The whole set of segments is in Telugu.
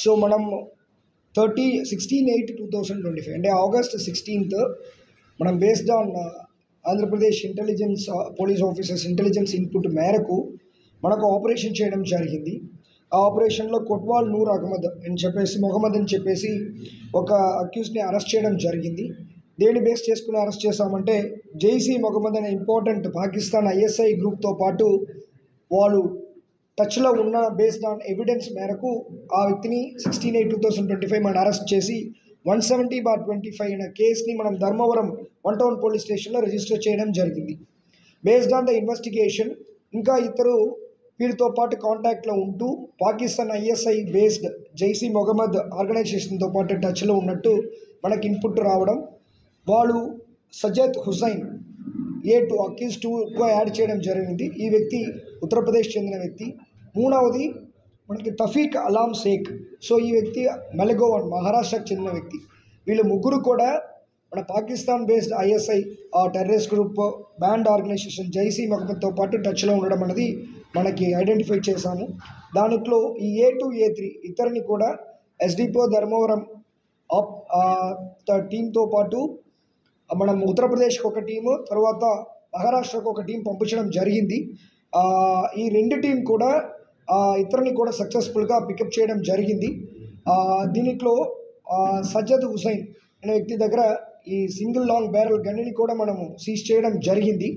సో మనం 16/8/2025 అంటే August 16th మనం based on Andhra Pradesh intelligence police officers intelligence input మేరకు మనకు ఆపరేషన్ చేయడం జరిగింది. ఆ ఆపరేషన్లో కొట్వాల్ నూర్ అహ్మద్ మొహమ్మద్ అని చెప్పేసి ఒక అక్యూజ్ని అరెస్ట్ చేయడం జరిగింది. దేని బేస్ చేసుకుని అరెస్ట్ చేశామంటే జైసీ మొహమ్మద్ అనే ఇంపార్టెంట్ పాకిస్తాన్ ISI గ్రూప్తో పాటు వాళ్ళు టచ్లో ఉన్న బేస్డ్ ఆన్ ఎవిడెన్స్ మేరకు ఆ వ్యక్తిని 16/8/2025 మనం అరెస్ట్ చేసి 170/25 అనే కేసుని మనం ధర్మవరం 1 టౌన్ పోలీస్ స్టేషన్లో రిజిస్టర్ చేయడం జరిగింది. బేస్డ్ ఆన్ ద ఇన్వెస్టిగేషన్ ఇంకా ఇద్దరు వీరితో పాటు కాంటాక్ట్లో ఉంటూ పాకిస్తాన్ ISI బేస్డ్ జైసీ మొహమ్మద్ ఆర్గనైజేషన్తో పాటు టచ్లో ఉన్నట్టు మనకి ఇన్పుట్ రావడం, వాళ్ళు సజద్ హుసైన్ A2 అక్యూజ్ 2గా యాడ్ చేయడం జరిగింది. ఈ వ్యక్తి ఉత్తరప్రదేశ్ చెందిన వ్యక్తి. మూడవది మనకి తఫీక్ అలాం షేక్. సో ఈ వ్యక్తి మెలగోవన్ మహారాష్ట్రకు చెందిన వ్యక్తి. వీళ్ళు ముగ్గురు కూడా మన Pakistan based ISI terrorist group band organisation Jaish మొహమ్మద్తో పాటు టచ్లో ఉండడం అనేది మనకి ఐడెంటిఫై చేశాము. దాంట్లో ఈ A2 A3 ఇద్దరిని కూడా SDPO ధర్మవరం టీంతో పాటు మనం ఉత్తరప్రదేశ్కి ఒక టీము, తర్వాత మహారాష్ట్రకు ఒక టీం పంపించడం జరిగింది. ఈ రెండు టీం కూడా ఇతరుని కూడా సక్సెస్ఫుల్గా పికప్ చేయడం జరిగింది. దీంట్లో సజ్జద్ హుసైన్ అనే వ్యక్తి దగ్గర ఈ సింగిల్ లాంగ్ బ్యారెల్ గన్ని కూడా మనము సీజ్ చేయడం జరిగింది.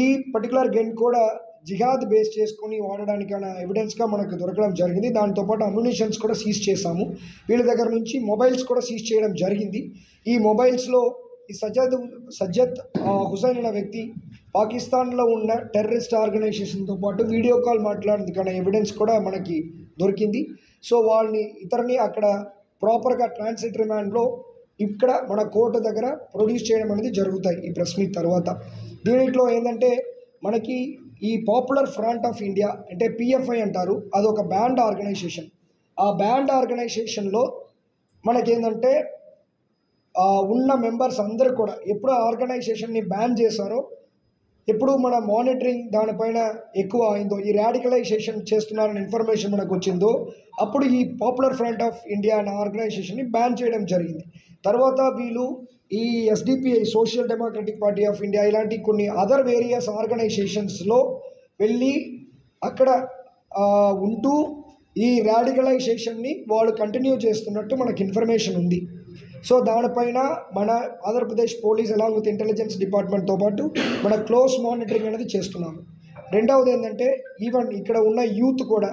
ఈ పర్టికులర్ గన్ కూడా జిహాద్ బేస్ చేసుకొని వాడడానికైనా ఎవిడెన్స్గా మనకు దొరకడం జరిగింది. దాంతోపాటు అమ్యునిషన్స్ కూడా సీజ్ చేశాము. వీళ్ళ దగ్గర నుంచి మొబైల్స్ కూడా సీజ్ చేయడం జరిగింది. ఈ మొబైల్స్లో ఈ సజ్జద్ హుసైన్ అనే వ్యక్తి పాకిస్తాన్లో ఉన్న టెర్రరిస్ట్ ఆర్గనైజేషన్తో పాటు వీడియో కాల్ మాట్లాడేందుకైనా ఎవిడెన్స్ కూడా మనకి దొరికింది. సో వాళ్ళని ఇతరుని అక్కడ ప్రాపర్గా ట్రాన్సిట్ రిమాండ్లో ఇక్కడ మన కోర్టు దగ్గర ప్రొడ్యూస్ చేయడం అనేది జరుగుతాయి ఈ ప్రెస్ మీట్ తర్వాత. దీంట్లో ఏంటంటే మనకి ఈ పాపులర్ ఫ్రంట్ ఆఫ్ ఇండియా అంటే PFI అంటారు, అదొక బ్యాండ్ ఆర్గనైజేషన్. ఆ బ్యాండ్ ఆర్గనైజేషన్లో మనకేంటంటే ఉన్న మెంబర్స్ అందరూ కూడా ఎప్పుడు ఆర్గనైజేషన్ని బ్యాన్ చేశారో, ఎప్పుడు మన మానిటరింగ్ దానిపైన ఎక్కువ అయిందో, ఈ రాడికలైజేషన్ చేస్తున్నారని ఇన్ఫర్మేషన్ మనకు వచ్చిందో, అప్పుడు ఈ పాపులర్ ఫ్రంట్ ఆఫ్ ఇండియా అనే ఆర్గనైజేషన్ని బ్యాన్ చేయడం జరిగింది. తర్వాత వీళ్ళు ఈ SDPI social democratic party of India ఇలాంటి కొన్ని అదర్ వేరియస్ ఆర్గనైజేషన్స్లో వెళ్ళి అక్కడ ఉంటూ ఈ రాడికలైజేషన్ని వాళ్ళు కంటిన్యూ చేస్తున్నట్టు మనకు ఇన్ఫర్మేషన్ ఉంది. సో దానిపైన మన Andhra Pradesh police along with intelligence డిపార్ట్మెంట్తో పాటు మన క్లోజ్ మానిటరింగ్ అనేది చేస్తున్నాము. రెండవది ఏంటంటే ఈవెన్ ఇక్కడ ఉన్న యూత్ కూడా